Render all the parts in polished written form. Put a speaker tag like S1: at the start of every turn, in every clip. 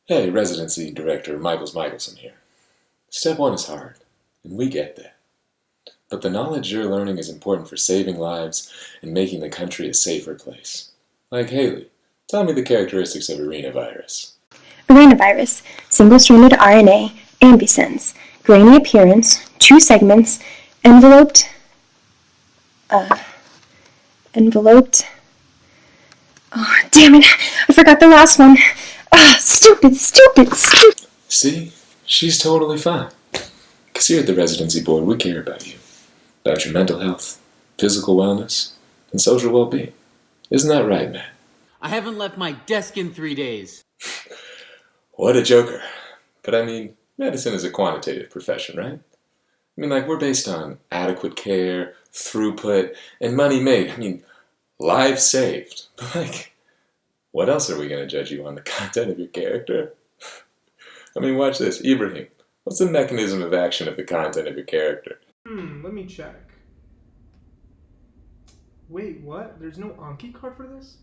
S1: Hey, Residency Director Michelson here. Step 1 is hard, and we get that. But the knowledge you're learning is important for saving lives and making the country a safer place. Like Haley, tell me the characteristics of arenavirus.
S2: Arenavirus, single-stranded RNA, ambisense, grainy appearance, 2 segments, enveloped, oh, damn it, I forgot the last one. Stupid.
S1: See? She's totally fine. Because here at the Residency Board, we care about you. About your mental health, physical wellness, and social well-being. Isn't that right, Matt?
S3: I haven't left my desk in 3 days.
S1: What a joker. But I mean, medicine is a quantitative profession, right? I mean, we're based on adequate care, throughput, and money made. I mean, lives saved. But what else are we going to judge you on? The content of your character? I mean, watch this. Ibrahim, what's the mechanism of action of the content of your character?
S4: Let me check. Wait, what? There's no Anki card for this?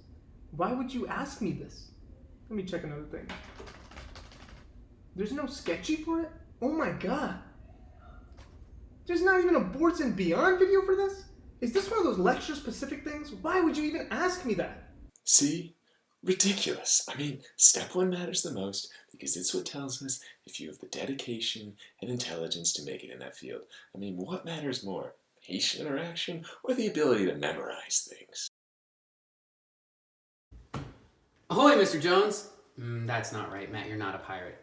S4: Why would you ask me this? Let me check another thing. There's no sketchy for it? Oh my god. There's not even a Boards and Beyond video for this? Is this one of those lecture-specific things? Why would you even ask me that?
S1: See? Ridiculous. I mean, step 1 matters the most because it's what tells us if you have the dedication and intelligence to make it in that field. I mean, what matters more? Patient interaction or the ability to memorize things?
S3: Ahoy, Mr. Jones! That's not right, Matt. You're not a pirate.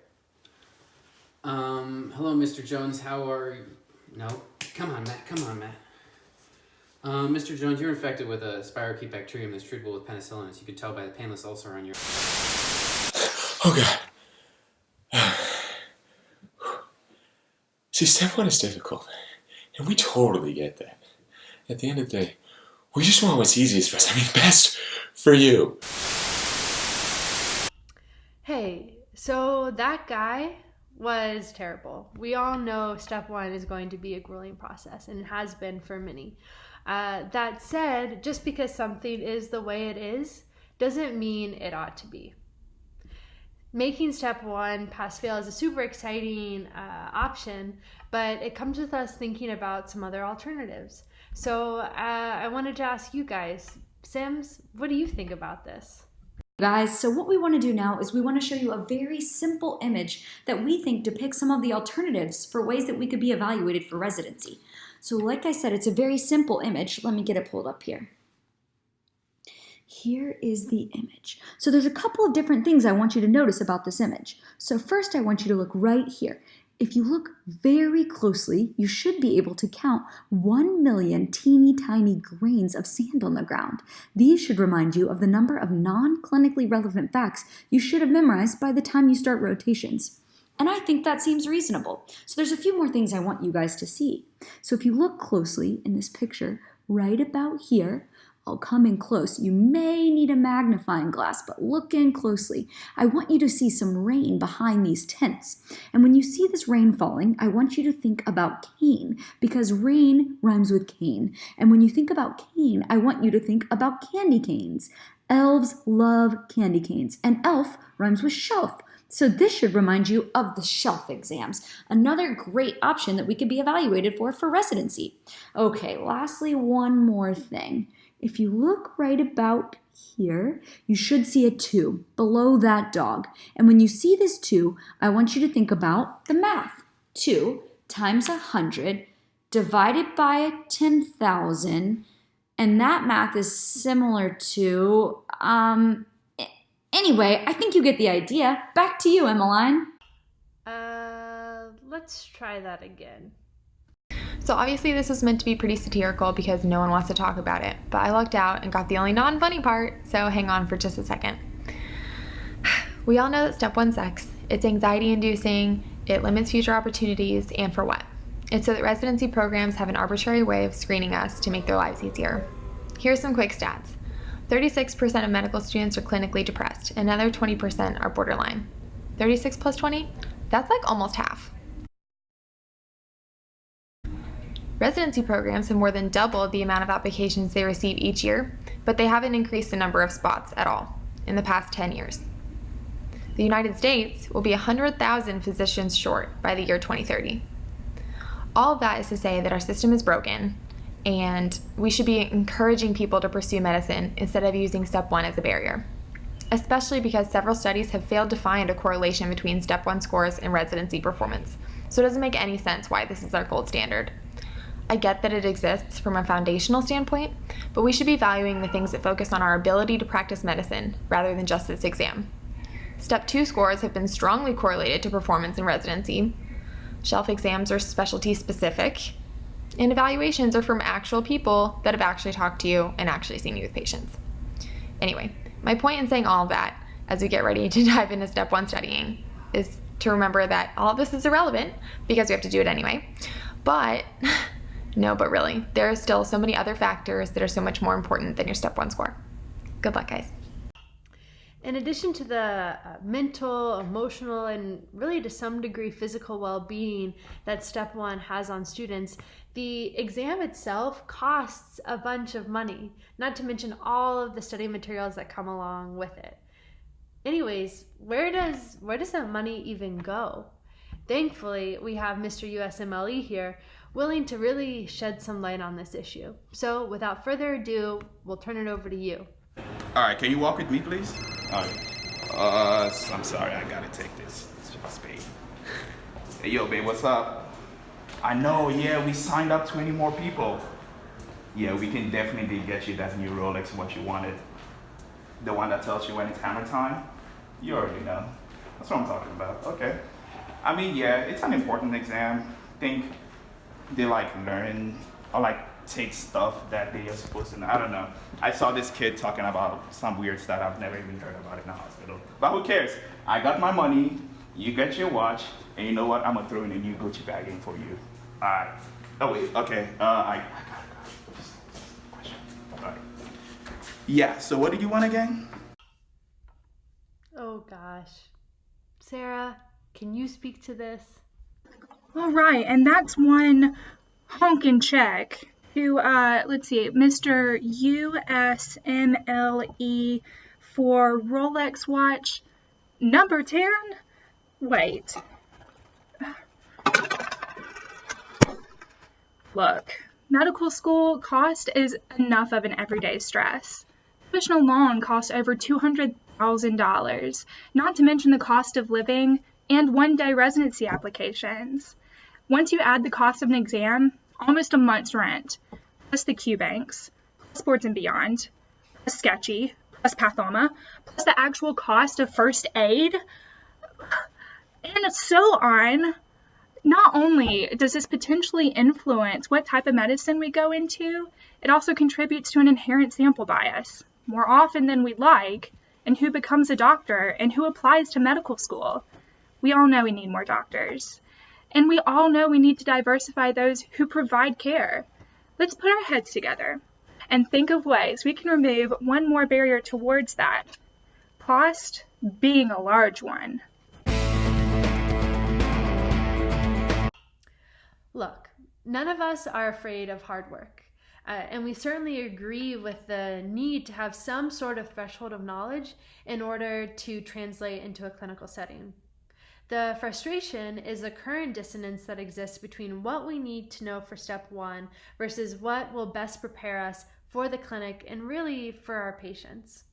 S3: Hello, Mr. Jones. How are you? No. Come on, Matt. Mr. Jones, you're infected with a spirochete bacterium that's treatable with penicillin, as you can tell by the painless ulcer on your...
S1: Oh, God. See, step 1 is difficult, and we totally get that. At the end of the day, we just want what's easiest for us. I mean, best for you.
S5: Hey, so that guy was terrible. We all know step 1 is going to be a grueling process, and it has been for many. That said, just because something is the way it is, doesn't mean it ought to be. Making step 1 pass-fail is a super exciting option, but it comes with us thinking about some other alternatives. So I wanted to ask you guys, Sims, what do you think about this?
S6: Guys, so what we want to do now is we want to show you a very simple image that we think depicts some of the alternatives for ways that we could be evaluated for residency. So like I said, it's a very simple image. Let me get it pulled up here. Here is the image. So there's a couple of different things I want you to notice about this image. So first I want you to look right here. If you look very closely, you should be able to count 1 million teeny tiny grains of sand on the ground. These should remind you of the number of non-clinically relevant facts you should have memorized by the time you start rotations. And I think that seems reasonable. So there's a few more things I want you guys to see. So if you look closely in this picture, right about here, I'll come in close. You may need a magnifying glass, but look in closely. I want you to see some rain behind these tents. And when you see this rain falling, I want you to think about cane, because rain rhymes with cane. And when you think about cane, I want you to think about candy canes. Elves love candy canes, and elf rhymes with shelf. So this should remind you of the shelf exams, another great option that we could be evaluated for residency. Okay, lastly, one more thing. If you look right about here, you should see a 2 below that dog. And when you see this 2, I want you to think about the math. 2 times 100 divided by 10,000, and that math is similar to, anyway, I think you get the idea. Back to you, Emmeline.
S5: Let's try that again.
S7: So obviously this was meant to be pretty satirical because no one wants to talk about it, but I lucked out and got the only non-funny part, so hang on for just a second. We all know that step 1 sucks. It's anxiety-inducing, it limits future opportunities, and for what? It's so that residency programs have an arbitrary way of screening us to make their lives easier. Here's some quick stats. 36% of medical students are clinically depressed, another 20% are borderline. 36 plus 20? That's like almost half. Residency programs have more than doubled the amount of applications they receive each year, but they haven't increased the number of spots at all in the past 10 years. The United States will be 100,000 physicians short by the year 2030. All of that is to say that our system is broken, and we should be encouraging people to pursue medicine instead of using step 1 as a barrier, especially because several studies have failed to find a correlation between step 1 scores and residency performance. So it doesn't make any sense why this is our gold standard. I get that it exists from a foundational standpoint, but we should be valuing the things that focus on our ability to practice medicine rather than just this exam. Step 2 scores have been strongly correlated to performance in residency. Shelf exams are specialty specific, and evaluations are from actual people that have actually talked to you and actually seen you with patients. Anyway, my point in saying all of that as we get ready to dive into step 1 studying is to remember that all of this is irrelevant because we have to do it anyway. But but really, there are still so many other factors that are so much more important than your step 1 score. Good luck, guys.
S5: In addition to the mental, emotional, and really to some degree physical well-being that step 1 has on students, the exam itself costs a bunch of money, not to mention all of the study materials that come along with it. Anyways, where does that money even go? Thankfully, we have Mr. USMLE here willing to really shed some light on this issue. So without further ado, we'll turn it over to you.
S8: All right, can you walk with me, please? All right. I'm sorry, I gotta take this. It's just babe. Hey, yo, babe, what's up? I know, yeah, we signed up 20 more people. Yeah, we can definitely get you that new Rolex, what you wanted. The one that tells you when it's hammer time? You already know. That's what I'm talking about. Okay. I mean, yeah, it's an important exam. I think they learn or take stuff that they are supposed to know. I don't know. I saw this kid talking about some weird stuff I've never even heard about in the hospital. But who cares? I got my money, you get your watch, and you know what? I'm gonna throw in a new Gucci bag in for you. Alright. Oh wait, okay. I gotta go. Just a question. Alright. Yeah, so what did you want again?
S5: Oh gosh. Sarah, can you speak to this?
S2: All right, and that's one honkin' check to, let's see, Mr. USMLE for Rolex watch number 10? Wait. Look, medical school cost is enough of an everyday stress. Tuition alone costs over $200,000, not to mention the cost of living and one-day residency applications. Once you add the cost of an exam, almost a month's rent, plus the Q banks, plus Boards and Beyond, plus Sketchy, plus Pathoma, plus the actual cost of first aid, and so on. Not only does this potentially influence what type of medicine we go into, it also contributes to an inherent sample bias, more often than we'd like, in who becomes a doctor and who applies to medical school. We all know we need more doctors. And we all know we need to diversify those who provide care. Let's put our heads together and think of ways we can remove one more barrier towards that, cost being a large one.
S5: Look, none of us are afraid of hard work. And we certainly agree with the need to have some sort of threshold of knowledge in order to translate into a clinical setting. The frustration is the current dissonance that exists between what we need to know for step 1 versus what will best prepare us for the clinic and really for our patients.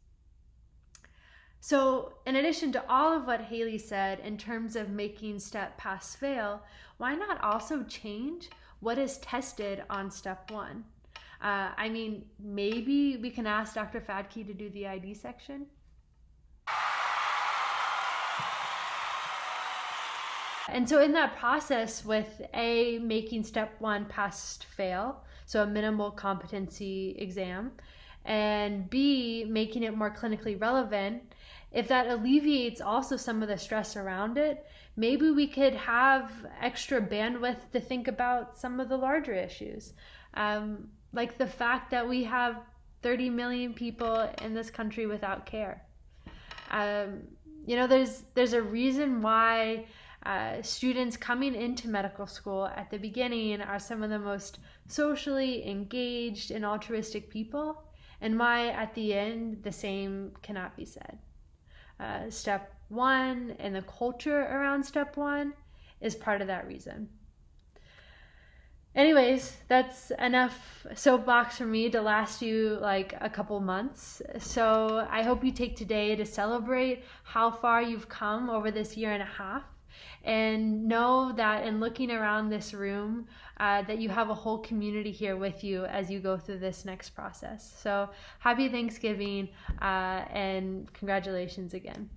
S5: So in addition to all of what Haley said in terms of making step pass fail, why not also change what is tested on step 1? Maybe we can ask Dr. Fadke to do the ID section. And so in that process with A, making step 1 pass fail, so a minimal competency exam, and B, making it more clinically relevant, if that alleviates also some of the stress around it, maybe we could have extra bandwidth to think about some of the larger issues. Like the fact that we have 30 million people in this country without care. There's a reason why students coming into medical school at the beginning are some of the most socially engaged and altruistic people, and why at the end the same cannot be said. step one and the culture around step one is part of that reason. Anyways, that's enough soapbox for me to last you like a couple months. So I hope you take today to celebrate how far you've come over this year and a half, and know that in looking around this room, that you have a whole community here with you as you go through this next process. So happy Thanksgiving, and congratulations again.